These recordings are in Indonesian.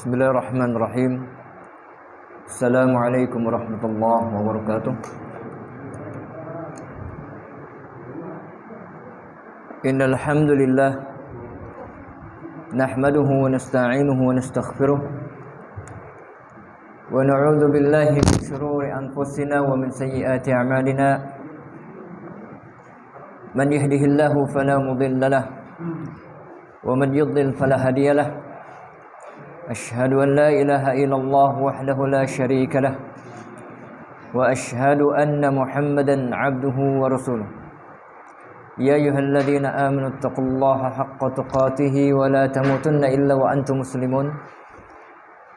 Bismillahirrahmanirrahim. Assalamualaikum warahmatullahi wabarakatuh. Innal hamdalillah nahmaduhu wa nasta'inuhu wa nastaghfiruh wa na'udzu billahi min shururi anfusina wa min sayyiati a'malina. Man yahdihillahu fala mudilla lahu wa man yudlil fala hadiya lahu. Asyhadu an la ilaha illallah wahdahu la syarika lah wa asyhadu anna Muhammadan abduhu wa rasuluh. Ya ayyuhalladzina amanu taqullaha haqqa tuqatih wa la tamutunna illa wa antum muslimun.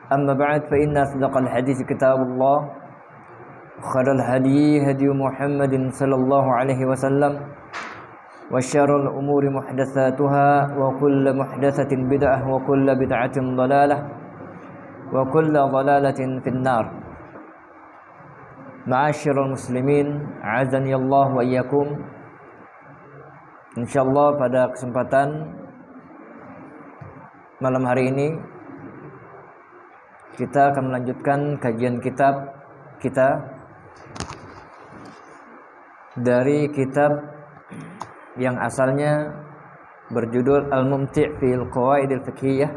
Amma ba'd, fa inna asdaqal hadits kitabullah khairal hadi hadi Muhammadin sallallahu alaihi wasallam wa syarrul umuri muhdatsatuha wa kullu muhdatsatin bid'ah wa kullu bid'atin dhalalah wa kullu dhalalatin finnar. Ma'asyiral muslimin, a'azani Allah wa iyyakum. Insyaallah pada kesempatan malam hari ini kita akan melanjutkan kajian kitab kita dari kitab yang asalnya berjudul Al-Mumti' fil Qawaidil Fiqhiyah,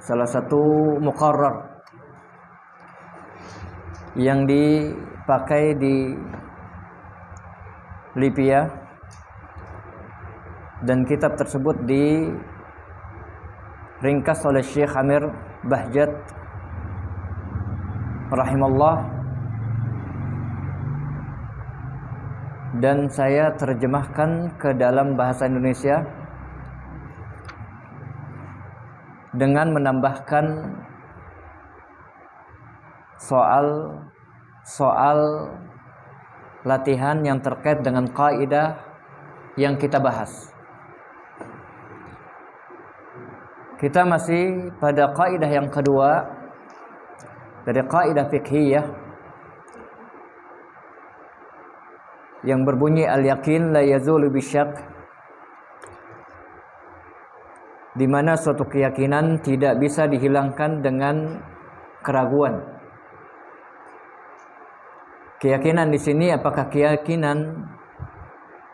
salah satu muqarrar yang dipakai di Libya, dan kitab tersebut diringkas oleh Syekh Amir Bahjat rahimallah, dan saya terjemahkan ke dalam bahasa Indonesia dengan menambahkan soal latihan yang terkait dengan kaidah yang kita bahas. Kita masih pada kaidah yang kedua dari kaidah fiqhiyah yang berbunyi al-yaqin la yazulu bisyak, di mana suatu keyakinan tidak bisa dihilangkan dengan keraguan. Keyakinan di sini apakah keyakinan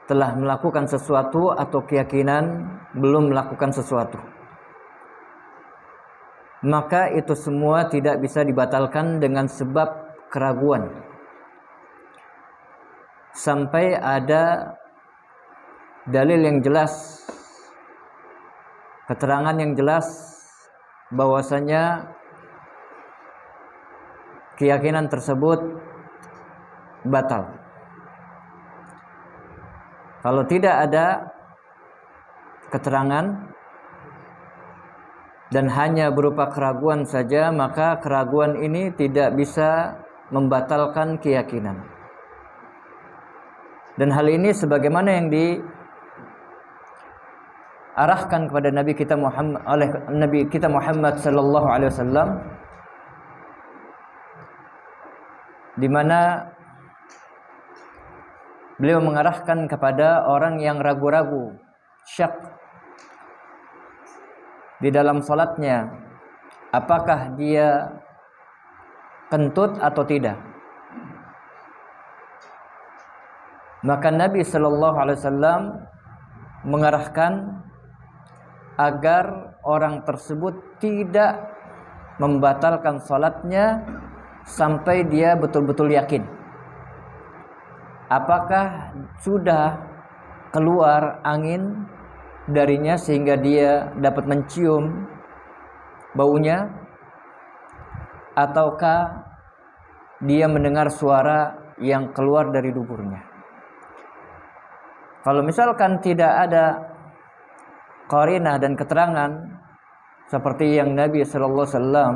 telah melakukan sesuatu atau keyakinan belum melakukan sesuatu. Maka itu semua tidak bisa dibatalkan dengan sebab keraguan, sampai ada dalil yang jelas, keterangan yang jelas bahwasanya keyakinan tersebut batal. Kalau tidak ada keterangan dan hanya berupa keraguan saja, maka keraguan ini tidak bisa membatalkan keyakinan. Dan hal ini sebagaimana yang diarahkan kepada Nabi kita Muhammad oleh Nabi kita Muhammad sallallahu alaihi wasallam, di mana beliau mengarahkan kepada orang yang ragu-ragu, syak di dalam salatnya, apakah dia kentut atau tidak. Maka Nabi sallallahu alaihi wasallam mengarahkan agar orang tersebut tidak membatalkan salatnya sampai dia betul-betul yakin apakah sudah keluar angin darinya sehingga dia dapat mencium baunya, ataukah dia mendengar suara yang keluar dari duburnya. Kalau misalkan tidak ada qarinah dan keterangan seperti yang Nabi sallallahu alaihi wasallam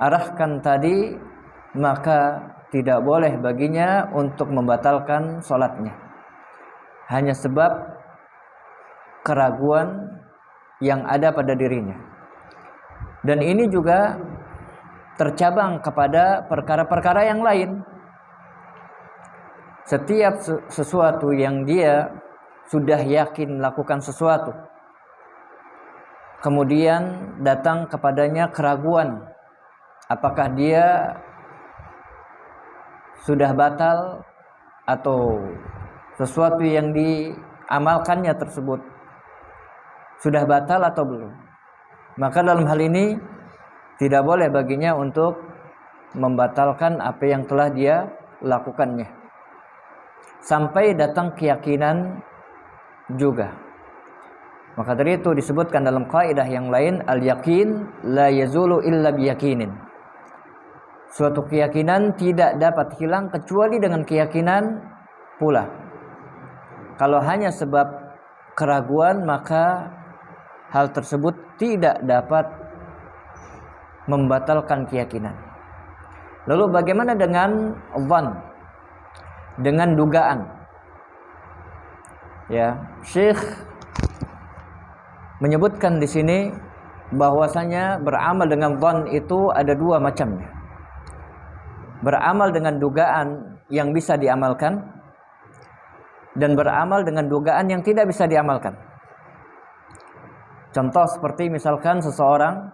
arahkan tadi, maka tidak boleh baginya untuk membatalkan salatnya hanya sebab keraguan yang ada pada dirinya. Dan ini juga tercabang kepada perkara-perkara yang lain. Setiap sesuatu yang dia sudah yakin melakukan sesuatu, kemudian datang kepadanya keraguan apakah dia sudah batal atau sesuatu yang diamalkannya tersebut sudah batal atau belum. Maka dalam hal ini tidak boleh baginya untuk membatalkan apa yang telah dia lakukannya sampai datang keyakinan juga. Maka dari itu disebutkan dalam kaidah yang lain, al-yaqin la yazulu illa biyaqinin. Suatu keyakinan tidak dapat hilang kecuali dengan keyakinan pula. Kalau hanya sebab keraguan, maka hal tersebut tidak dapat membatalkan keyakinan. Lalu bagaimana dengan dhann? Dengan dugaan. Ya, Syekh menyebutkan di sini bahwasanya beramal dengan dhann itu ada dua macamnya. Beramal dengan dugaan yang bisa diamalkan dan beramal dengan dugaan yang tidak bisa diamalkan. Contoh seperti misalkan seseorang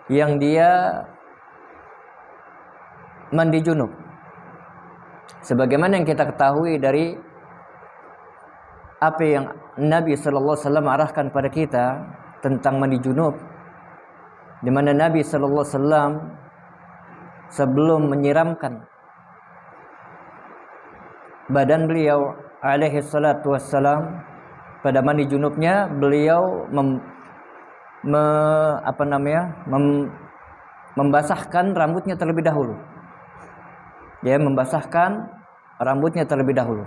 yang dia mandi junub. Sebagaimana yang kita ketahui dari apa yang Nabi sallallahu alaihi wasallam arahkan pada kita tentang mandi junub, di mana Nabi sallallahu alaihi wasallam sebelum menyiramkan badan beliau alaihi salatu wassalam pada mandi junubnya, beliau membasahkan rambutnya terlebih dahulu. Ya, membasahkan rambutnya terlebih dahulu.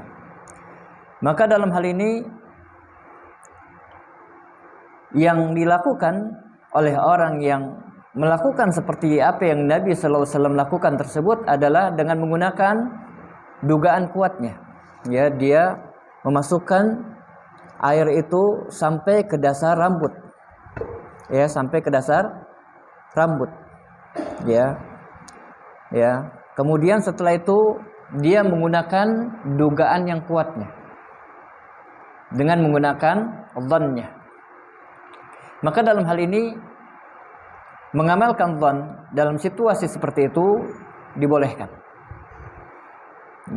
Maka dalam hal ini yang dilakukan oleh orang yang melakukan seperti apa yang Nabi sallallahu alaihi wasallam lakukan tersebut adalah dengan menggunakan dugaan kuatnya. Ya, dia memasukkan air itu sampai ke dasar rambut. Ya, sampai ke dasar rambut. Ya. Ya. Kemudian setelah itu dia menggunakan dugaan yang kuatnya dengan menggunakan dhannya. Maka dalam hal ini mengamalkan dhann dalam situasi seperti itu dibolehkan.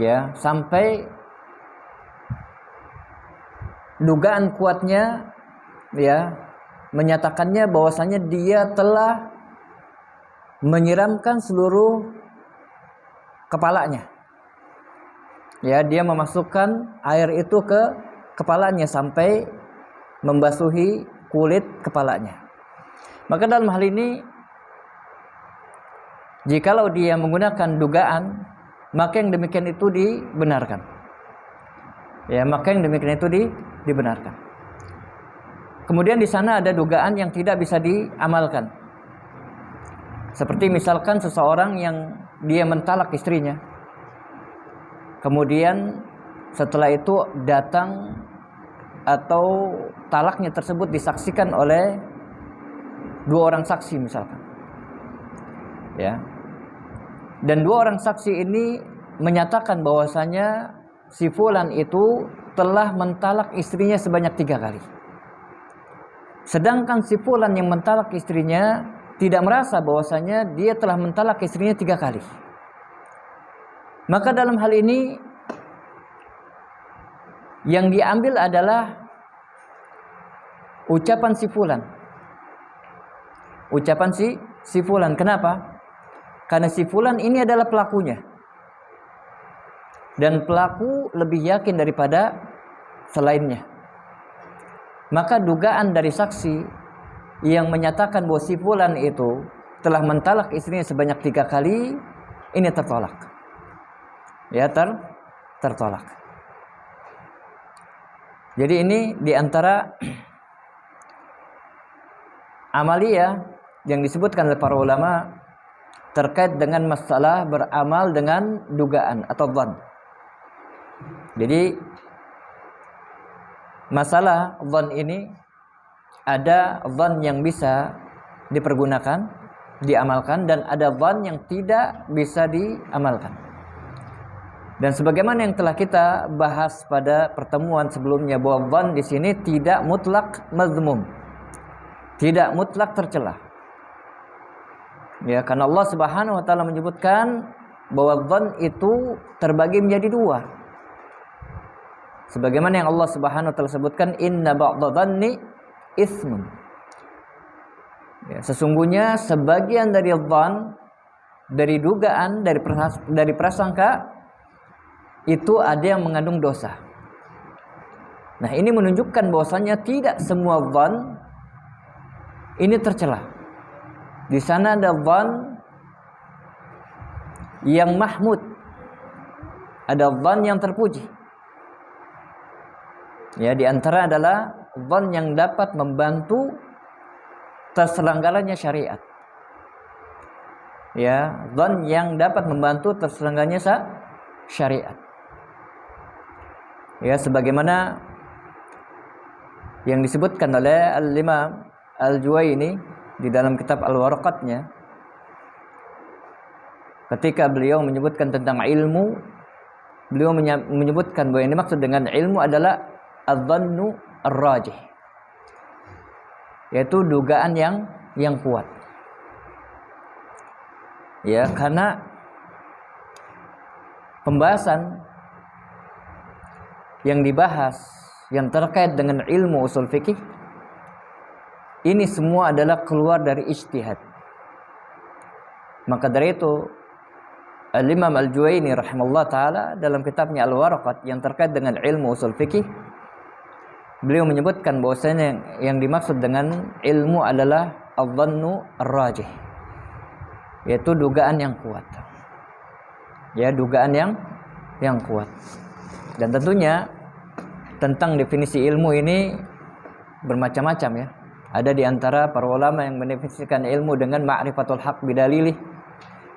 Ya, sampai dugaan kuatnya ya menyatakannya bahwasanya dia telah menyiramkan seluruh kepalanya. Ya, dia memasukkan air itu ke kepalanya sampai membasuhi kulit kepalanya. Maka dalam hal ini jikalau dia menggunakan dugaan, maka yang demikian itu dibenarkan. Ya, maka yang demikian itu dibenarkan. Kemudian di sana ada dugaan yang tidak bisa diamalkan. Seperti misalkan seseorang yang dia mentalak istrinya. Kemudian setelah itu datang atau talaknya tersebut disaksikan oleh dua orang saksi misalkan. Ya. Dan dua orang saksi ini menyatakan bahwasanya si fulan itu telah mentalak istrinya sebanyak 3 kali. Sedangkan si fulan yang mentalak istrinya tidak merasa bahwasanya dia telah mentalak istrinya 3 kali. Maka dalam hal ini yang diambil adalah ucapan si fulan. Ucapan si fulan. Kenapa? Karena si fulan ini adalah pelakunya. Dan pelaku lebih yakin daripada selainnya. Maka dugaan dari saksi yang menyatakan bahwa si fulan itu telah mentalak istrinya sebanyak 3 kali, ini tertolak. Ya, tertolak. Jadi ini diantara amalia yang disebutkan oleh para ulama terkait dengan masalah beramal dengan dugaan atau dhann. Jadi masalah dhann ini ada dhann yang bisa dipergunakan, diamalkan, dan ada dhann yang tidak bisa diamalkan. Dan sebagaimana yang telah kita bahas pada pertemuan sebelumnya bahwa dhann di sini tidak mutlak mazmum. tidak mutlak tercela. Ya, karena Allah Subhanahu wa taala menyebutkan bahwa dzan itu terbagi menjadi dua. Sebagaimana yang Allah Subhanahu wa taala sebutkan, inna ba'dha dzanni itsmun. Ya, sesungguhnya sebagian dari dzan, dari dugaan, dari prasangka itu ada yang mengandung dosa. Nah, ini menunjukkan bahwasanya tidak semua dzan ini tercela. Di sana ada dzan yang mahmud, ada dzan yang terpuji. Ya, di antara adalah dzan yang dapat membantu terselenggaranya syariat. Ya, dzan yang dapat membantu terselenggaranya syariat. Ya, sebagaimana yang disebutkan oleh Al-Imam Al-Juwaini di dalam kitab Al-Waraqatnya, ketika beliau menyebutkan tentang ilmu, beliau menyebutkan bahwa yang dimaksud dengan ilmu adalah adz-dzannu ar-rajih, yaitu dugaan yang kuat. Ya, karena pembahasan yang dibahas yang terkait dengan ilmu usul fikih ini semua adalah keluar dari ijtihad. Maka dari itu Al-Imam Al-Juwaini rahimahullah ta'ala dalam kitabnya Al-Waraqat yang terkait dengan ilmu usul fikih, beliau menyebutkan bahwasanya yang dimaksud dengan ilmu adalah adz-dzannu ar-rajih, yaitu dugaan yang kuat. Ya, dugaan yang kuat. Dan tentunya tentang definisi ilmu ini bermacam-macam ya. Ada di antara para ulama yang mendefinisikan ilmu dengan ma'rifatul haq bidalilih,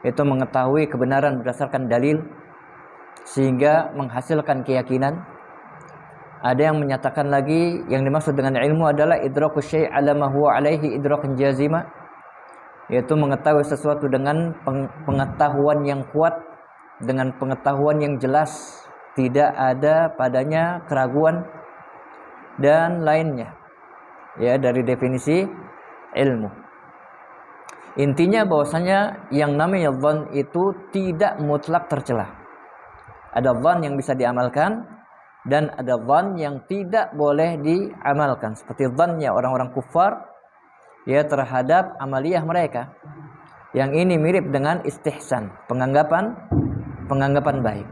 yaitu mengetahui kebenaran berdasarkan dalil sehingga menghasilkan keyakinan. Ada yang menyatakan lagi yang dimaksud dengan ilmu adalah idrakus syai' ala ma huwa alaihi idrakan jazima, yaitu mengetahui sesuatu dengan pengetahuan yang kuat, dengan pengetahuan yang jelas, tidak ada padanya keraguan dan lainnya. Ya, dari definisi ilmu. Intinya bahwasanya yang namanya dzan itu tidak mutlak tercela. Ada dzan yang bisa diamalkan dan ada dzan yang tidak boleh diamalkan, seperti dzannya orang-orang kufar ya terhadap amaliyah mereka. Yang ini mirip dengan istihsan, penganggapan baik.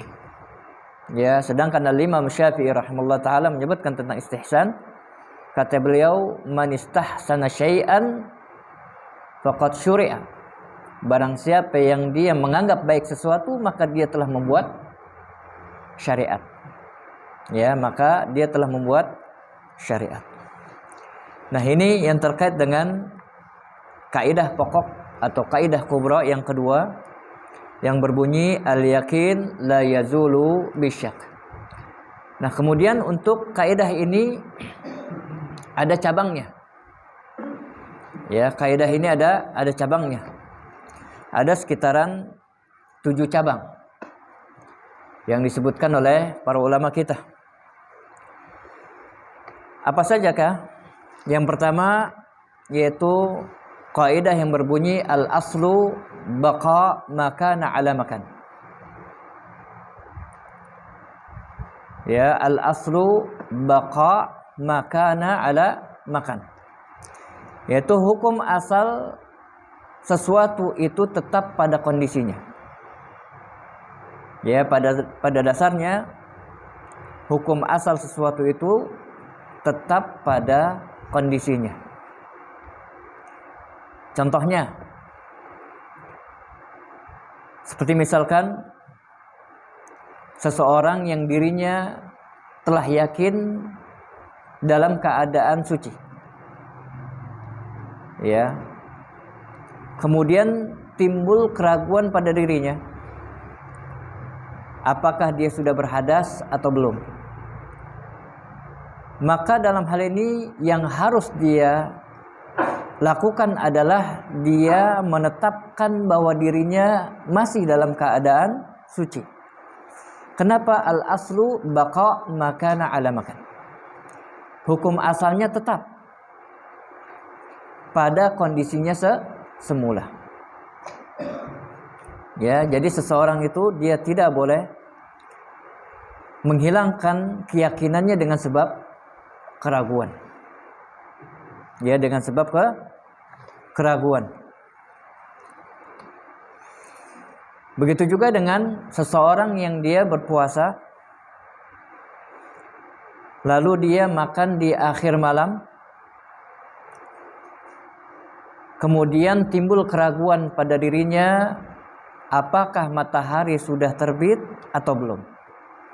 Ya, sedangkan Al-Imam Syafi'i rahimahullah taala menyebutkan tentang istihsan. Kata beliau, man istahsana syai'an faqad syuri'a. Barang siapa yang dia menganggap baik sesuatu, maka dia telah membuat syariat. Ya, maka dia telah membuat syariat. Nah, ini yang terkait dengan kaidah pokok atau kaidah kubra yang kedua yang berbunyi al-yaqin la yazulu bisyak. Nah, kemudian untuk kaidah ini ada cabangnya. Ya, kaidah ini ada cabangnya. Ada sekitaran 7 cabang yang disebutkan oleh para ulama kita. Apa sajakah? Yang pertama yaitu kaidah yang berbunyi al-aslu baqa makana ala makan. Ya, al-aslu baqa makana ala makan, yaitu hukum asal sesuatu itu tetap pada kondisinya. Ya, pada dasarnya hukum asal sesuatu itu tetap pada kondisinya. Contohnya seperti misalkan seseorang yang dirinya telah yakin dalam keadaan suci, ya, kemudian timbul keraguan pada dirinya, apakah dia sudah berhadas atau belum. Maka dalam hal ini yang harus dia lakukan adalah dia menetapkan bahwa dirinya masih dalam keadaan suci. Kenapa? Al-aslu baqa makana ala makan. Hukum asalnya tetap. pada kondisinya semula. Ya, jadi seseorang itu dia tidak boleh menghilangkan keyakinannya dengan sebab keraguan. Ya, dengan sebab keraguan. Begitu juga dengan seseorang yang dia berpuasa, lalu dia makan di akhir malam, kemudian timbul keraguan pada dirinya, apakah matahari sudah terbit atau belum?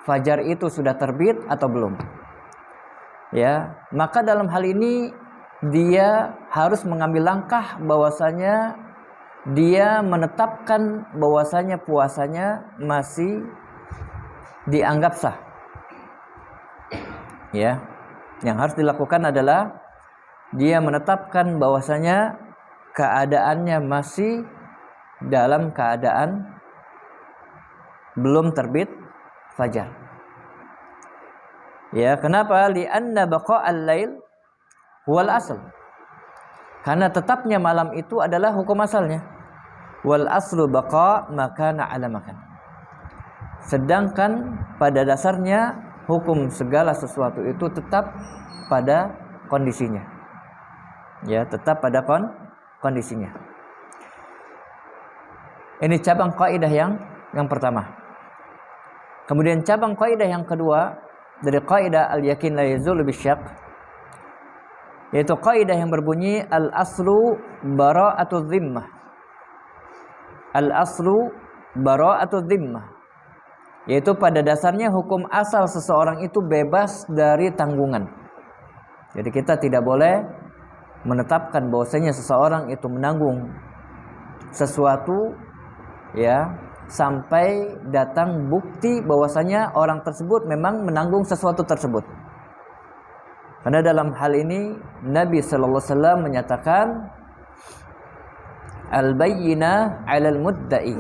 Fajar itu sudah terbit atau belum? Ya, maka dalam hal ini dia harus mengambil langkah bahwasanya dia menetapkan bahwasanya puasanya masih dianggap sah. Ya, yang harus dilakukan adalah dia menetapkan bahwasanya keadaannya masih dalam keadaan belum terbit fajar. Ya, kenapa? Li'anna baqa'al lail huwal asl. Karena tetapnya malam itu adalah hukum asalnya. Wal aslu baqa' makana ala makan. Sedangkan pada dasarnya hukum segala sesuatu itu tetap pada kondisinya. Ya, tetap pada kondisinya. Ini cabang kaidah yang pertama. Kemudian cabang kaidah yang kedua dari kaidah al-yakin la yazulu bisyak, yaitu kaidah yang berbunyi al-aslu bara'atu dhimmah. Al-aslu bara'atu dhimmah, yaitu pada dasarnya hukum asal seseorang itu bebas dari tanggungan. Jadi kita tidak boleh menetapkan bahwasanya seseorang itu menanggung sesuatu ya sampai datang bukti bahwasanya orang tersebut memang menanggung sesuatu tersebut. Karena dalam hal ini Nabi sallallahu alaihi wasallam menyatakan al-bayyinah 'alal mudda'i,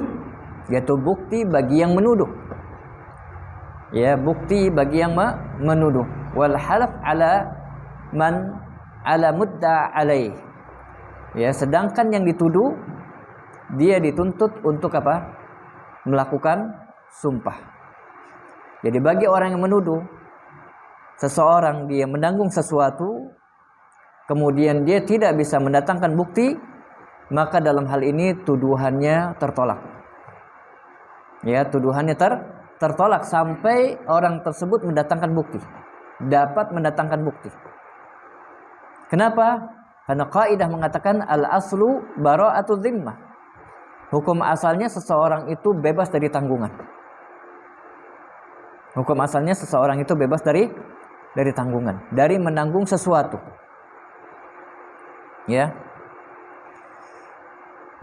yaitu bukti bagi yang menuduh. Ya, bukti bagi yang menuduh. Wal halaf 'ala man 'ala mudda' alaih. Ya, sedangkan yang dituduh dia dituntut untuk apa? Melakukan sumpah. Jadi bagi orang yang menuduh seseorang dia menanggung sesuatu, kemudian dia tidak bisa mendatangkan bukti, maka dalam hal ini tuduhannya tertolak. Ya, tuduhannya tertolak sampai orang tersebut mendatangkan bukti, dapat mendatangkan bukti. Kenapa? Karena kaidah mengatakan al-aslu bara'atu dhimmah. Hukum asalnya seseorang itu bebas dari tanggungan. Hukum asalnya seseorang itu bebas dari tanggungan, dari menanggung sesuatu. Ya.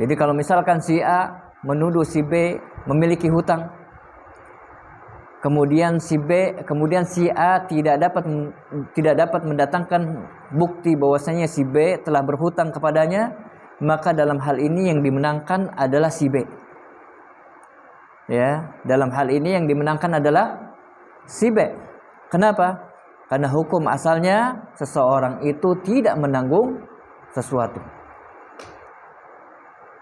Jadi kalau misalkan si A menuduh si B memiliki hutang, kemudian si A tidak dapat mendatangkan bukti bahwasanya si B telah berhutang kepadanya, maka dalam hal ini yang dimenangkan adalah si B. Ya, dalam hal ini yang dimenangkan adalah si B. Kenapa? Karena hukum asalnya seseorang itu tidak menanggung sesuatu.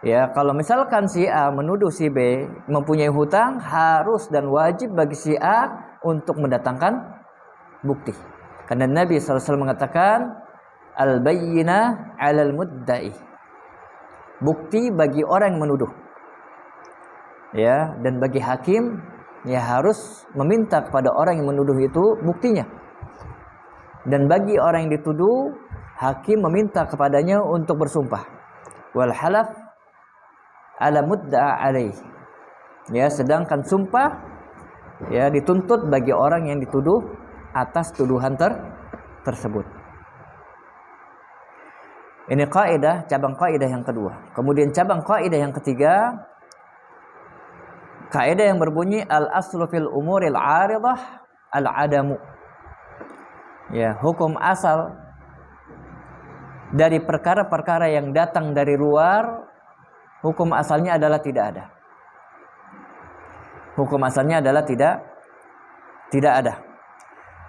Ya, kalau misalkan si A menuduh si B mempunyai hutang, harus dan wajib bagi si A untuk mendatangkan bukti. Karena Nabi SAW mengatakan al-bayyinah 'alal mudda'i. Bukti bagi orang yang menuduh. Ya, dan bagi hakim ya harus meminta kepada orang yang menuduh itu buktinya. Dan bagi orang yang dituduh, hakim meminta kepadanya untuk bersumpah. Wal halaf 'ala mudda'a alaih. Ya, sedangkan sumpah ya dituntut bagi orang yang dituduh atas tuduhan tersebut. Ini kaidah, cabang kaidah yang kedua. Kemudian cabang kaidah yang ketiga, kaidah yang berbunyi al-aslu fil umuril 'aridah al-'adamu. Ya, hukum asal dari perkara-perkara yang datang dari luar, hukum asalnya adalah tidak ada. Hukum asalnya adalah tidak ada.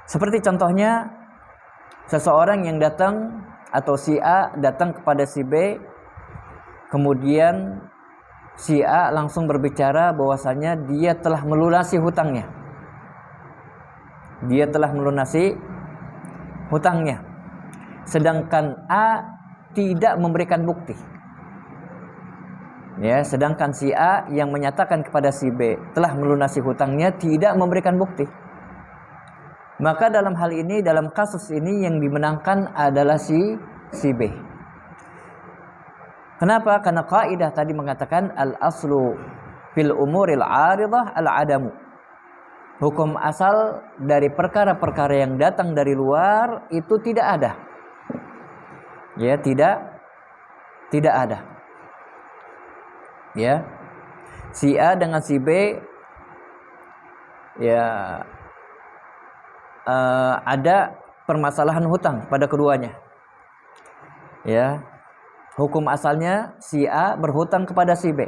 Seperti contohnya seseorang yang datang atau si A datang kepada si B, kemudian si A langsung berbicara bahwasanya dia telah melunasi hutangnya. Dia telah melunasi hutangnya. Sedangkan A tidak memberikan bukti. Ya, sedangkan si A yang menyatakan kepada si B telah melunasi hutangnya tidak memberikan bukti. Maka dalam hal ini, dalam kasus ini yang dimenangkan adalah si B. Kenapa? Karena kaidah tadi mengatakan al-aslu fil umuril 'aridah al-'adamu. Hukum asal dari perkara-perkara yang datang dari luar itu tidak ada. Ya, tidak ada. Ya. Si A dengan si B ya ada permasalahan hutang pada keduanya. Ya. Hukum asalnya si A berhutang kepada si B.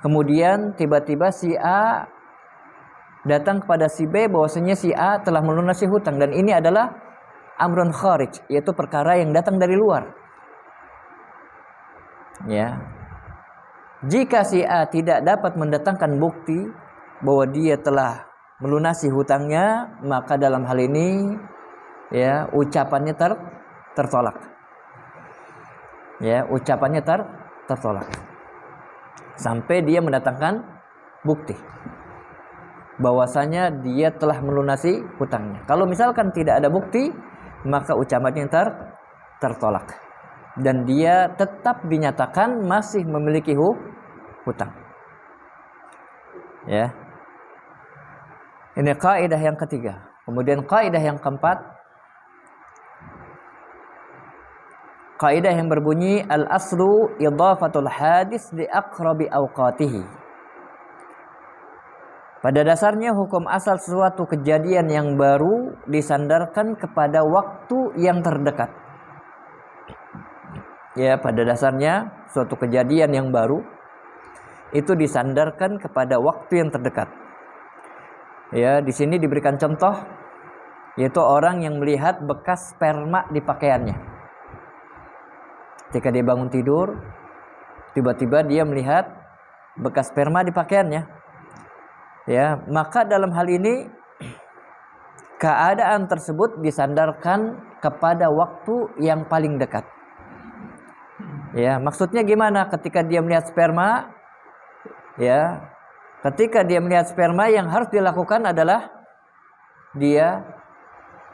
Kemudian tiba-tiba si A datang kepada si B bahwasanya si A telah melunasi hutang, dan ini adalah amrun kharij, yaitu perkara yang datang dari luar. Ya. Jika si A tidak dapat mendatangkan bukti bahwa dia telah melunasi hutangnya, maka dalam hal ini ya ucapannya tertolak. Ya, ucapannya tertolak sampai dia mendatangkan bukti bahwasanya dia telah melunasi hutangnya. Kalau misalkan tidak ada bukti, maka ucapannya tertolak dan dia tetap dinyatakan masih memiliki hutang. Ya. Ini kaidah yang ketiga. Kemudian kaidah yang keempat, kaidah yang berbunyi al-aslu idhafatul hadis li aqrabi awqatihi. Pada dasarnya hukum asal sesuatu kejadian yang baru disandarkan kepada waktu yang terdekat. Ya, pada dasarnya suatu kejadian yang baru itu disandarkan kepada waktu yang terdekat. Ya, di sini diberikan contoh yaitu orang yang melihat bekas sperma di pakaiannya. Ketika dia bangun tidur, tiba-tiba dia melihat bekas sperma di pakaiannya. Ya, maka dalam hal ini keadaan tersebut disandarkan kepada waktu yang paling dekat. Ya, maksudnya gimana? Ketika dia melihat sperma, ya, ketika dia melihat sperma yang harus dilakukan adalah dia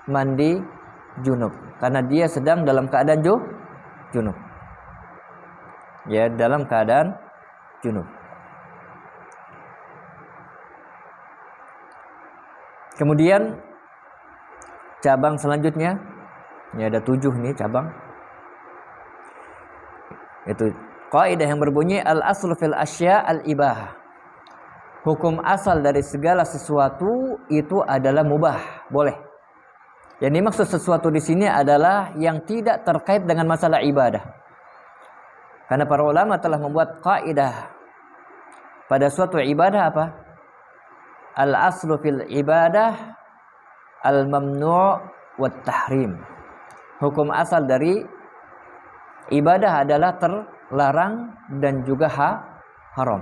mandi junub karena dia sedang dalam keadaan junub. Ya, dalam keadaan junub. Kemudian cabang selanjutnya, ini ada 7 nih cabang. Itu kaidah yang berbunyi al-aslu fil asya al-ibahah. Hukum asal dari segala sesuatu itu adalah mubah, boleh. Yang dimaksud sesuatu di sini adalah yang tidak terkait dengan masalah ibadah. Karena para ulama telah membuat kaidah pada suatu ibadah apa? Al-aslu fil ibadah al-mamnu' wat tahrim. Hukum asal dari ibadah adalah terlarang dan juga haram.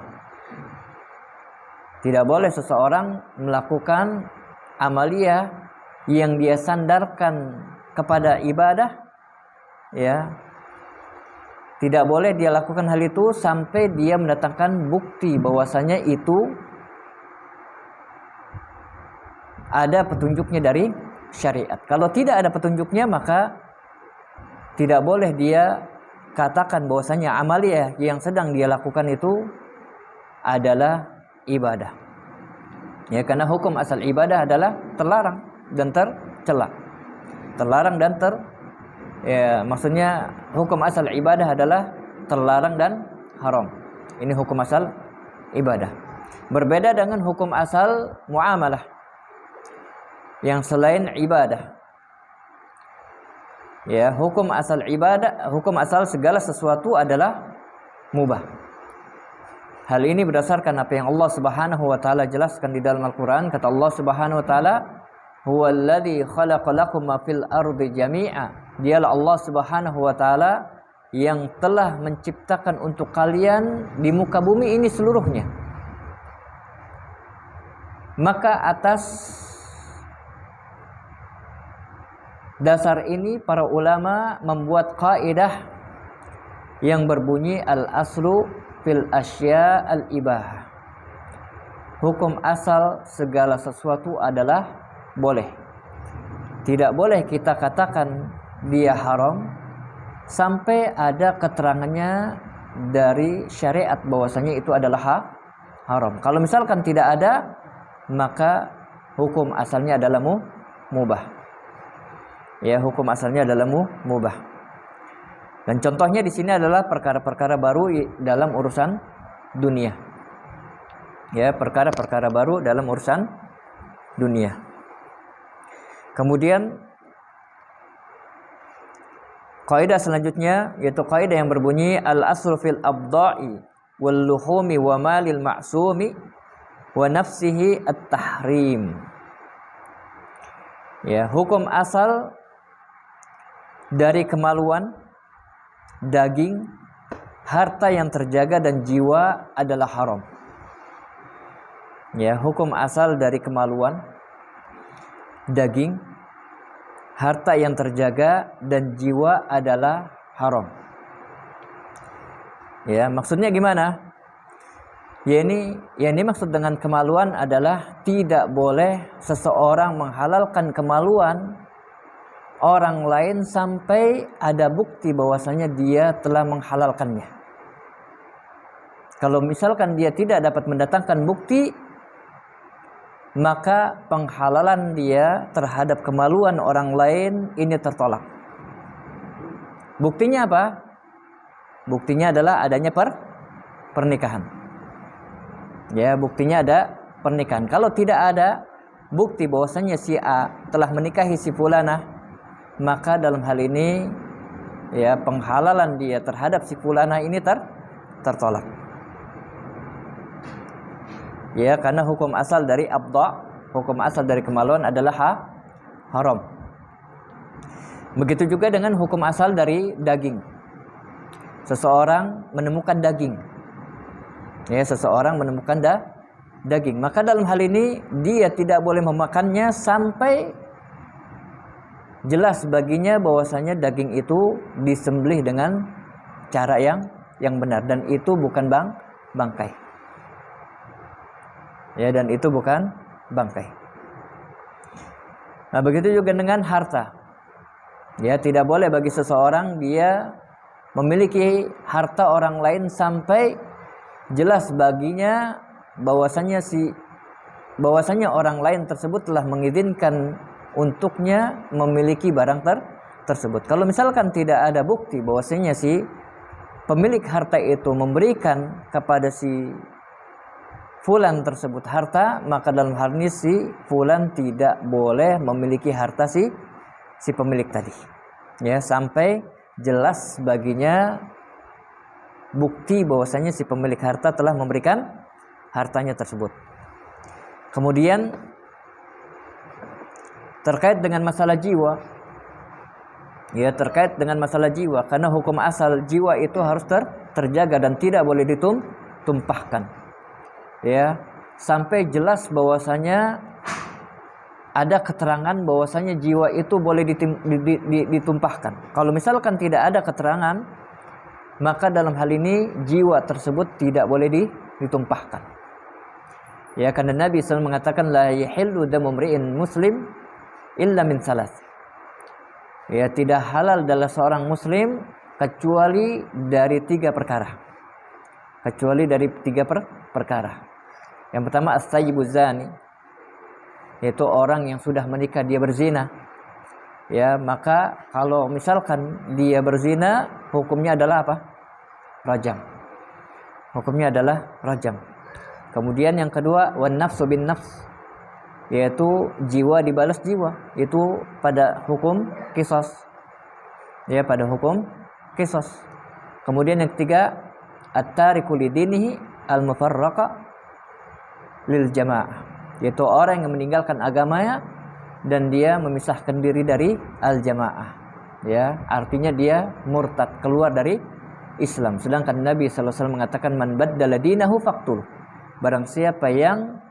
Tidak boleh seseorang melakukan amalia yang dia sandarkan kepada ibadah, ya. Tidak boleh dia lakukan hal itu sampai dia mendatangkan bukti bahwasanya itu ada petunjuknya dari syariat. Kalau tidak ada petunjuknya, maka tidak boleh dia katakan bahwasanya amalia yang sedang dia lakukan itu adalah ibadah. Ya, karena hukum asal ibadah adalah terlarang dan tercela. Terlarang dan maksudnya hukum asal ibadah adalah terlarang dan haram. Ini hukum asal ibadah. Berbeda dengan hukum asal muamalah yang selain ibadah. Ya, hukum asal ibadah, hukum asal segala sesuatu adalah mubah. Hal ini berdasarkan apa yang Allah Subhanahu wa taala jelaskan di dalam Al-Qur'an. Kata Allah Subhanahu wa taala, huwallazi khalaqalakum ma fil ardi jami'a. Dialah Allah Subhanahu wa taala yang telah menciptakan untuk kalian di muka bumi ini seluruhnya. Maka atas dasar ini para ulama membuat kaidah yang berbunyi al-aslu fil asya al-ibah. Hukum asal segala sesuatu adalah boleh. Tidak boleh kita katakan dia haram sampai ada keterangannya dari syariat bahwasanya itu adalah haram. Kalau misalkan tidak ada, maka hukum asalnya adalah mubah. Ya, hukum asalnya adalah mubah. Dan contohnya di sini adalah perkara-perkara baru dalam urusan dunia. Ya, perkara-perkara baru dalam urusan dunia. Kemudian kaidah selanjutnya yaitu kaidah yang berbunyi al-aslu fil abda'i wal luhumi wa malil ma'sumi wa nafsihi at-tahrim. Ya, hukum asal dari kemaluan, daging, harta yang terjaga dan jiwa adalah haram. Ya, hukum asal dari kemaluan, daging, harta yang terjaga dan jiwa adalah haram. Ya, maksudnya gimana? Ya ini maksud dengan kemaluan adalah tidak boleh seseorang menghalalkan kemaluan orang lain sampai ada bukti bahwasanya dia telah menghalalkannya. Kalau misalkan dia tidak dapat mendatangkan bukti, maka penghalalan dia terhadap kemaluan orang lain ini tertolak. Buktinya apa? Buktinya adalah adanya pernikahan. Ya, buktinya ada pernikahan. Kalau tidak ada bukti bahwasanya si A telah menikahi si fulanah, maka dalam hal ini ya penghalalan dia terhadap si fulanah ini tertolak. Ya, karena hukum asal dari abda, hukum asal dari kemaluan adalah haram. Begitu juga dengan hukum asal dari daging. Seseorang menemukan daging. Ya, seseorang menemukan daging. Maka dalam hal ini dia tidak boleh memakannya sampai jelas baginya bahwasanya daging itu disembelih dengan cara yang benar dan itu bukan bangkai. Ya, dan itu bukan bangkai. Nah, begitu juga dengan harta. Ya, tidak boleh bagi seseorang dia memiliki harta orang lain sampai jelas baginya bahwasanya orang lain tersebut telah mengizinkan untuknya memiliki barang tersebut. Kalau misalkan tidak ada bukti bahwasanya si pemilik harta itu memberikan kepada si fulan tersebut harta, maka dalam hal ini si fulan tidak boleh memiliki harta si pemilik tadi. Ya, sampai jelas baginya bukti bahwasanya si pemilik harta telah memberikan hartanya tersebut. Kemudian terkait dengan masalah jiwa. Ya, terkait dengan masalah jiwa, karena hukum asal jiwa itu harus terjaga dan tidak boleh ditumpahkan. Ya, sampai jelas bahwasanya ada keterangan bahwasanya jiwa itu boleh ditumpahkan. Kalau misalkan tidak ada keterangan, maka dalam hal ini jiwa tersebut tidak boleh ditumpahkan. Ya, karena Nabi SAW mengatakan la yahillu damu mri'in muslim illa min salas. Ya, tidak halal dalam seorang muslim kecuali dari 3 perkara. Kecuali dari 3 perkara. Yang pertama as-sayyibu zani, yaitu orang yang sudah menikah dia berzina. Ya, maka kalau misalkan dia berzina, hukumnya adalah apa? Rajam. Hukumnya adalah rajam. Kemudian yang kedua wan nafsu bin nafs, yaitu jiwa dibalas jiwa, itu pada hukum qisas. Ya, pada hukum qisas. Kemudian yang ketiga at-tariku lidinihi al-mufarraqa lil jamaah, yaitu orang yang meninggalkan agamanya dan dia memisahkan diri dari al-jamaah. Ya, artinya dia murtad, keluar dari Islam. Sedangkan Nabi sallallahu alaihi wasallam mengatakan man baddala dinahu faqtul. Barang siapa yang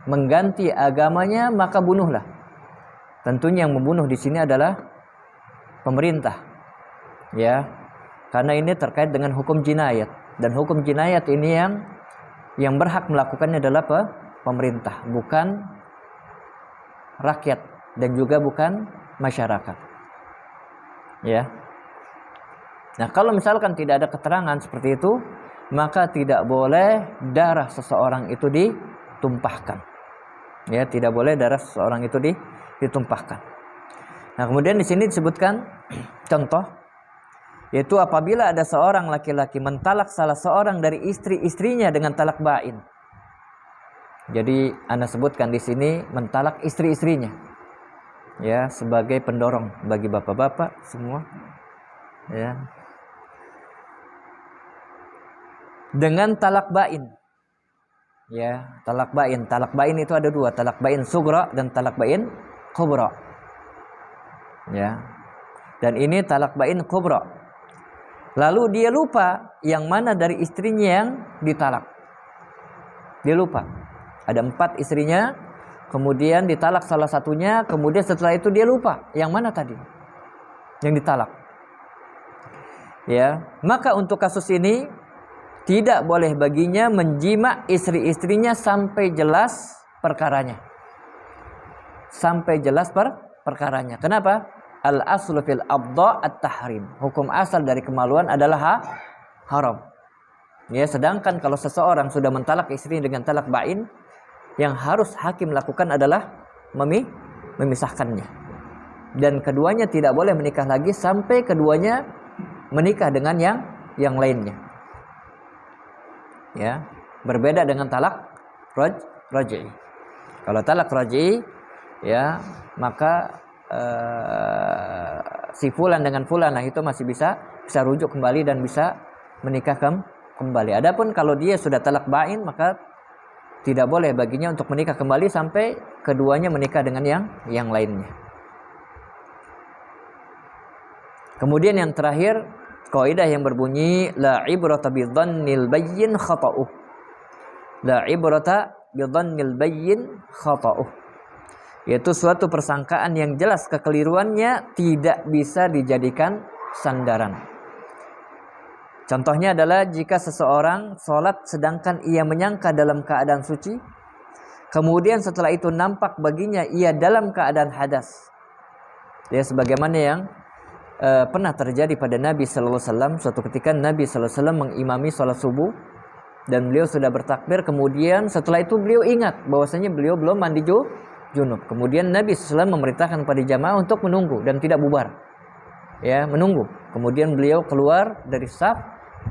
mengganti agamanya maka bunuhlah. Tentunya yang membunuh di sini adalah pemerintah. Ya. Karena ini terkait dengan hukum jinayat, dan hukum jinayat ini yang berhak melakukannya adalah pemerintah, bukan rakyat dan juga bukan masyarakat. Ya. Nah, kalau misalkan tidak ada keterangan seperti itu, maka tidak boleh darah seseorang itu ditumpahkan. Ya, tidak boleh darah seseorang itu ditumpahkan. Nah, kemudian di sini disebutkan contoh, yaitu apabila ada seorang laki-laki mentalak salah seorang dari istri-istrinya dengan talak bain. Jadi Anda sebutkan di sini mentalak istri-istrinya. Ya, sebagai pendorong bagi bapak-bapak semua. Ya. Dengan talak bain. Ya, talak bain. Talak bain itu ada dua, talak bain sugra dan talak bain kubra. Ya. Dan ini talak bain kubra. Lalu dia lupa yang mana dari istrinya yang ditalak. Dia lupa. Ada 4 istrinya, kemudian ditalak salah satunya, kemudian setelah itu dia lupa yang mana tadi yang ditalak. Ya, maka untuk kasus ini tidak boleh baginya menjima istri-istrinya sampai jelas perkaranya. Sampai jelas perkaranya. Kenapa? Al-aslu fil abda at-tahrim. Hukum asal dari kemaluan adalah haram. Ya, sedangkan kalau seseorang sudah mentalak istrinya dengan talak bain, yang harus hakim lakukan adalah memisahkannya. Dan keduanya tidak boleh menikah lagi sampai keduanya menikah dengan yang lainnya. Ya, berbeda dengan talak raj'i. Kalau talak raj'i, ya, maka si fulan dengan fulanah itu masih bisa rujuk kembali dan bisa menikah kembali. Adapun kalau dia sudah talak bain, maka tidak boleh baginya untuk menikah kembali sampai keduanya menikah dengan yang lainnya. Kemudian yang terakhir, kaidah yang berbunyi la ibrata bi dhannil bayyin khata'uh. La ibrata bi dhannil bayyin khata'uh. Yaitu suatu persangkaan yang jelas kekeliruannya tidak bisa dijadikan sandaran. Contohnya adalah jika seseorang sholat sedangkan ia menyangka dalam keadaan suci, kemudian setelah itu nampak baginya ia dalam keadaan hadas. Ya, sebagaimana yang pernah terjadi pada Nabi sallallahu alaihi wasallam. Suatu ketika Nabi sallallahu alaihi wasallam mengimami sholat subuh dan beliau sudah bertakbir, kemudian setelah itu beliau ingat bahwasanya beliau belum mandi junub. Kemudian Nabi SAW memerintahkan pada jamaah untuk menunggu dan tidak bubar. Ya, menunggu. Kemudian beliau keluar dari saf.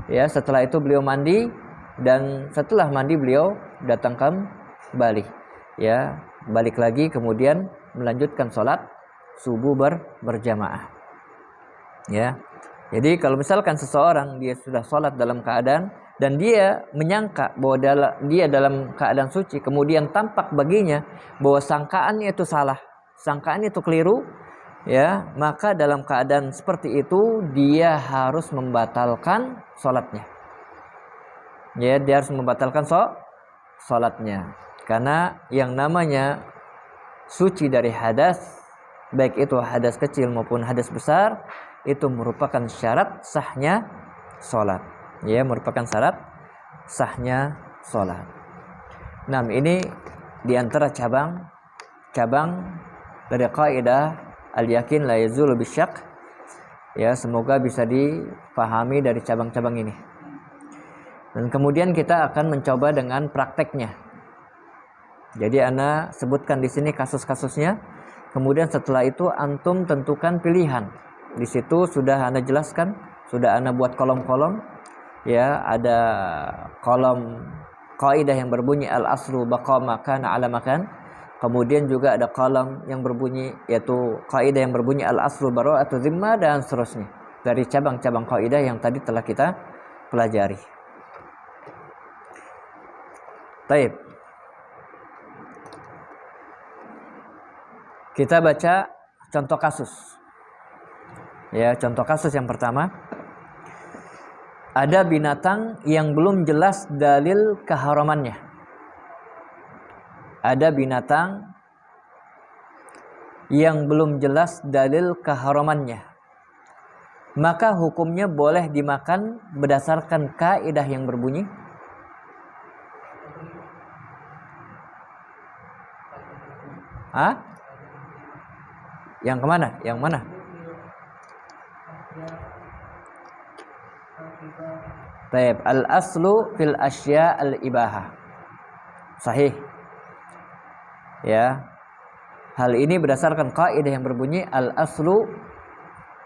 Ya, setelah itu beliau mandi dan setelah mandi beliau datang kembali. Ya, balik lagi kemudian melanjutkan sholat subuh berjamaah. Ya. Jadi kalau misalkan seseorang dia sudah sholat dalam keadaan dan dia menyangka bahwa dia dalam keadaan suci, kemudian tampak baginya bahwa sangkaannya itu salah, sangkaannya itu keliru, ya, maka dalam keadaan seperti itu dia harus membatalkan sholatnya. Ya, dia harus membatalkan sholatnya, karena yang namanya suci dari hadas, baik itu hadas kecil maupun hadas besar, itu merupakan syarat sahnya sholat. Ya, merupakan syarat sahnya sholat. Nah, ini diantara cabang dari kaidah al-yakin la yazulu bisyak. Ya, semoga bisa dipahami dari cabang-cabang ini. Dan kemudian kita akan mencoba dengan prakteknya. Jadi ana sebutkan di sini kasus-kasusnya. Kemudian setelah itu antum tentukan pilihan. Di situ sudah ana jelaskan, sudah ana buat kolom-kolom. Ya, ada kolom kaidah yang berbunyi al-aslu baqa ma kana ala makan. Kemudian juga ada kolom yang berbunyi, yaitu kaidah yang berbunyi al-aslu bara'atu zimmah, dan seterusnya. Dari cabang-cabang kaidah yang tadi telah kita pelajari. Baik. Kita baca contoh kasus. Ya, contoh kasus yang pertama. Ada binatang yang belum jelas dalil keharamannya. Ada binatang yang belum jelas dalil keharamannya. Maka hukumnya boleh dimakan berdasarkan kaidah yang berbunyi Yang kemana? Yang mana? Taib. Al-aslu fil asya al-ibahah. Sahih. Ya. Hal ini berdasarkan kaidah yang berbunyi al-aslu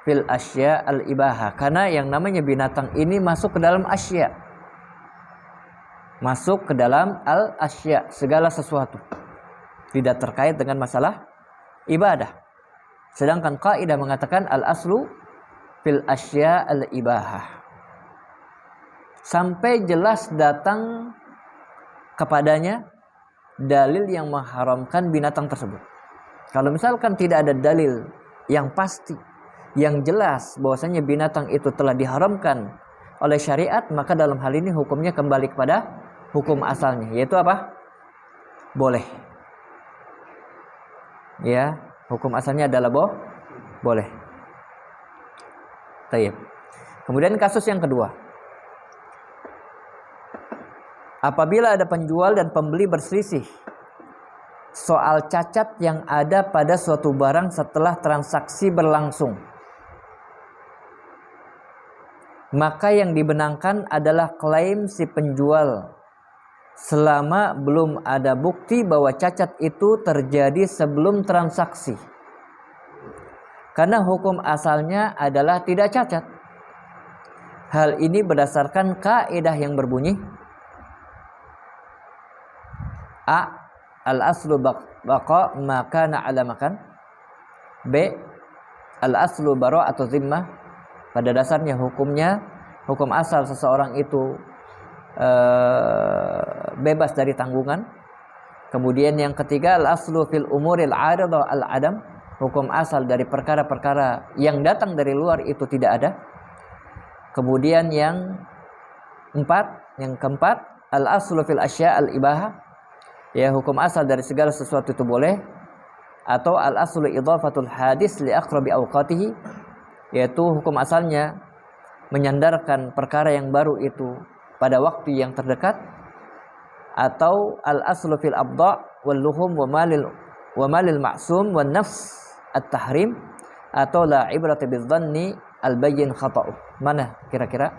fil asya al-ibahah. Karena yang namanya binatang ini masuk ke dalam asya. Masuk ke dalam al-asya, segala sesuatu. Tidak terkait dengan masalah ibadah. Sedangkan kaidah mengatakan al-aslu fil asya al-ibahah. Sampai jelas datang kepadanya dalil yang mengharamkan binatang tersebut. Kalau misalkan tidak ada dalil yang pasti, yang jelas bahwasanya binatang itu telah diharamkan oleh syariat, maka dalam hal ini hukumnya kembali kepada hukum asalnya, yaitu apa? Boleh. Ya, hukum asalnya adalah boleh. Taib. Kemudian kasus yang kedua. Apabila ada penjual dan pembeli berselisih soal cacat yang ada pada suatu barang setelah transaksi berlangsung, maka yang dibenangkan adalah klaim si penjual selama belum ada bukti bahwa cacat itu terjadi sebelum transaksi. Karena hukum asalnya adalah tidak cacat. Hal ini berdasarkan kaidah yang berbunyi A. Al-aslu baqa ma kana ala makan. B. Al-aslu bara'atu zimmah. Pada dasarnya hukum asal seseorang itu bebas dari tanggungan. Kemudian yang ketiga, al-aslu fil umuril 'aridah al-adam. Hukum asal dari perkara-perkara yang datang dari luar itu tidak ada. Kemudian yang keempat, al-aslu fil asya al-ibahah. Ya, hukum asal dari segala sesuatu itu boleh. Atau al-aslu idhafatul hadis li aqrabi awqatihi, yaitu hukum asalnya menyandarkan perkara yang baru itu pada waktu yang terdekat. Atau al-aslu fil abda' wal luhum wa malil ma'sum wan nafs at-tahrim. Atau la ibrata bidzanni al-bayyin khata'u. Mana kira-kira?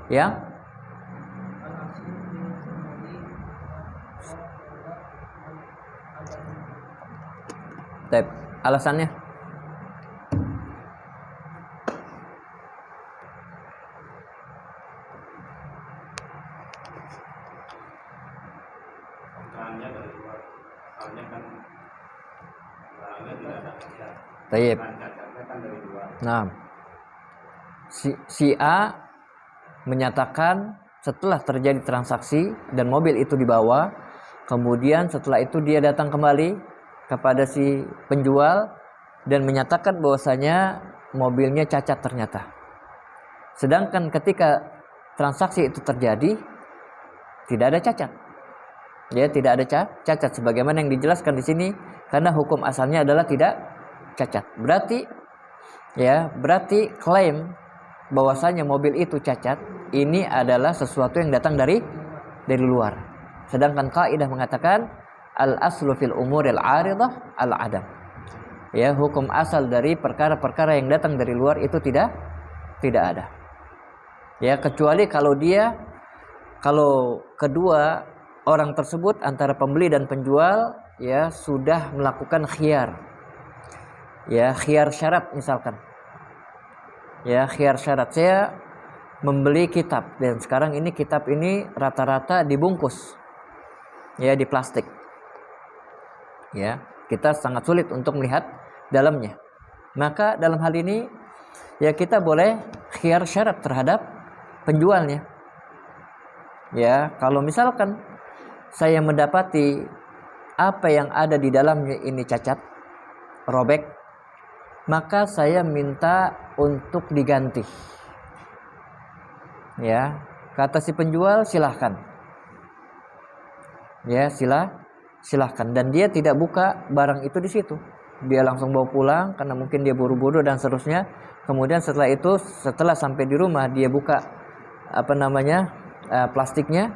Yang Baik, alasannya? Baik. Nah, si A menyatakan setelah terjadi transaksi dan mobil itu dibawa, kemudian setelah itu dia datang kembali kepada si penjual dan menyatakan bahwasanya mobilnya cacat ternyata. Sedangkan ketika transaksi itu terjadi tidak ada cacat. Ya, tidak ada cacat sebagaimana yang dijelaskan di sini, karena hukum asalnya adalah tidak cacat. Berarti klaim bahwasanya mobil itu cacat ini adalah sesuatu yang datang dari luar. Sedangkan kaidah mengatakan al-aslu fil umuril 'aridah al-adam. Ya, hukum asal dari perkara-perkara yang datang dari luar itu tidak ada. Ya, kecuali kalau kedua orang tersebut antara pembeli dan penjual ya sudah melakukan khiyar. Ya, khiyar syarat misalkan. Ya, khiyar syarat, saya membeli kitab dan sekarang ini kitab ini rata-rata dibungkus. Ya, di plastik. Ya, kita sangat sulit untuk melihat dalamnya. Maka dalam hal ini ya kita boleh khiyar syarat terhadap penjualnya. Ya, kalau misalkan saya mendapati apa yang ada di dalamnya ini cacat, robek, maka saya minta untuk diganti. Ya, kata si penjual, silahkan. Ya, silahkan. Dan dia tidak buka barang itu di situ. Dia langsung bawa pulang karena mungkin dia buru-buru dan seterusnya. Kemudian setelah itu, setelah sampai di rumah, dia buka plastiknya,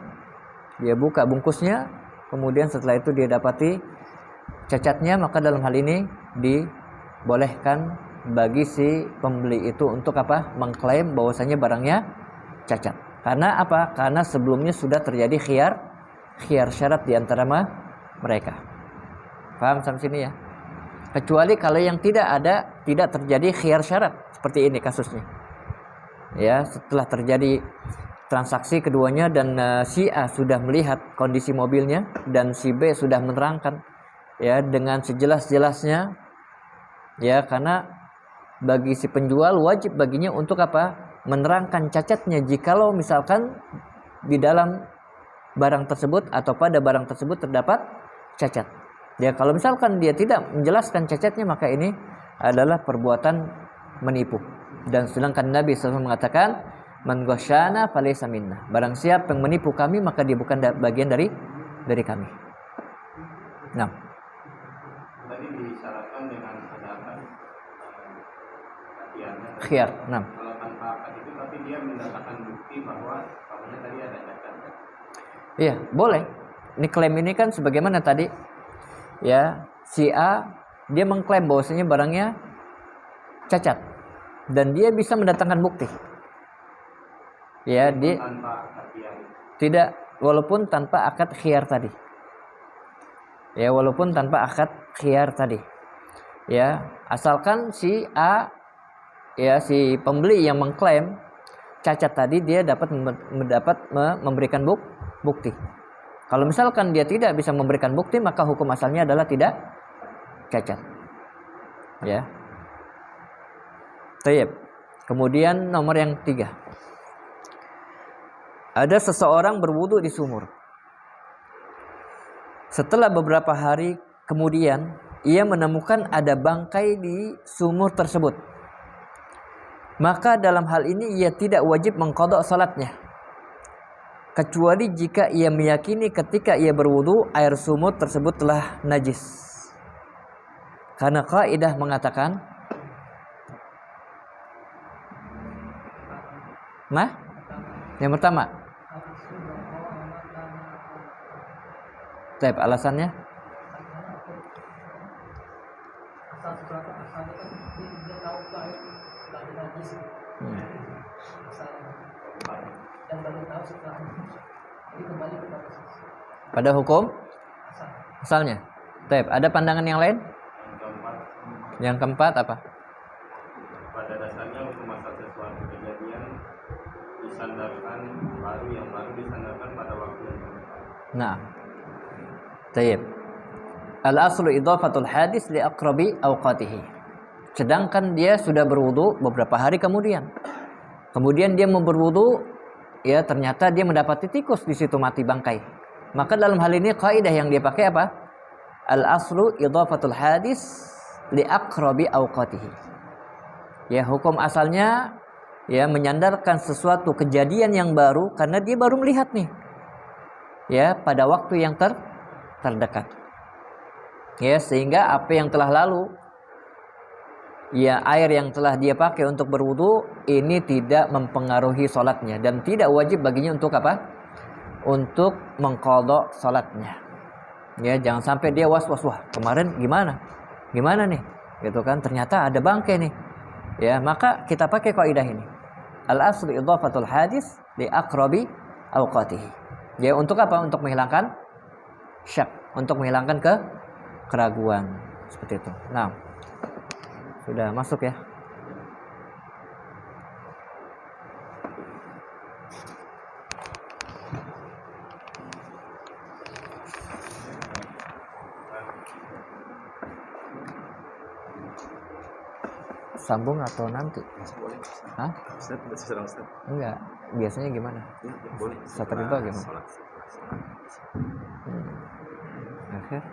dia buka bungkusnya. Kemudian setelah itu dia dapati cacatnya, maka dalam hal ini dibolehkan bagi si pembeli itu untuk mengklaim bahwasanya barangnya cacat. Karena apa? Karena sebelumnya sudah terjadi khiyar syarat di antara mereka. Paham sampai sini ya? Kecuali kalau yang tidak terjadi khiyar syarat seperti ini kasusnya. Ya, setelah terjadi transaksi keduanya dan si A sudah melihat kondisi mobilnya dan si B sudah menerangkan ya dengan sejelas-jelasnya. Ya, karena bagi si penjual wajib baginya untuk menerangkan cacatnya jikalau misalkan di dalam barang tersebut atau pada barang tersebut terdapat cacat. Ya, kalau misalkan dia tidak menjelaskan cacatnya, maka ini adalah perbuatan menipu. Dan sedangkan Nabi SAW mengatakan, man ghasyana falaysa minna. Barang siapa yang menipu kami, maka dia bukan bagian dari kami. Nah, tadi disyaratkan dengan ada khiyar. Nah, kalau tanpa akad itu tapi dia mendapatkan bukti bahwa kamunya tadi ada cacat. Iya, boleh. Ini klaim ini kan sebagaimana tadi ya, si A dia mengklaim bahwasanya barangnya cacat dan dia bisa mendatangkan bukti. Ya, dia tidak, walaupun tanpa akad khiyar tadi. Ya, walaupun tanpa akad khiyar tadi. Ya, asalkan si A ya, si pembeli yang mengklaim cacat tadi dia dapat memberikan bukti. Kalau misalkan dia tidak bisa memberikan bukti, maka hukum asalnya adalah tidak cacat. Ya. Baik. Kemudian nomor yang 3. Ada seseorang berwudu di sumur. Setelah beberapa hari kemudian, ia menemukan ada bangkai di sumur tersebut. Maka dalam hal ini ia tidak wajib mengqadha salatnya, kecuali jika ia meyakini ketika ia berwudu air sumur tersebut telah najis. Karena kaidah mengatakan yang pertama. Baik, alasannya? Pada hukum asalnya. Baik, ada pandangan yang lain? Yang keempat apa? Pada dasarnya hukum asal sesuatu kejadian disandarkan yang baru disandarkan pada waktu yang sama. Nah, baik. Al-aslu idhafatul hadis li aqrabi awqatihi. Sedangkan dia sudah berwudu beberapa hari kemudian dia mau berwudu, ya ternyata dia mendapati tikus di situ mati bangkai. Maka dalam hal ini kaidah yang dia pakai apa? Al-aslu idhafatul hadis li aqrabi awqatihi. Ya, hukum asalnya ya menyandarkan sesuatu kejadian yang baru karena dia baru melihat nih. Ya, pada waktu yang terdekat. Ya, sehingga apa yang telah lalu, ya air yang telah dia pakai untuk berwudu ini tidak mempengaruhi salatnya dan tidak wajib baginya untuk untuk mengqadha salatnya. Ya, jangan sampai dia was-was, wah kemarin gimana nih, gitu kan, ternyata ada bangkai nih. Ya, maka kita pakai kaidah ini. Al-aslu idhafatul hadis li aqrabi awqatihi. Ya, untuk apa? Untuk menghilangkan syak, untuk menghilangkan keraguan seperti itu. Nah, sudah masuk ya. Sambung atau nanti? Boleh. Hah? Ustaz. Enggak. Biasanya gimana? Ya, boleh. Setelah itu gimana? akhir.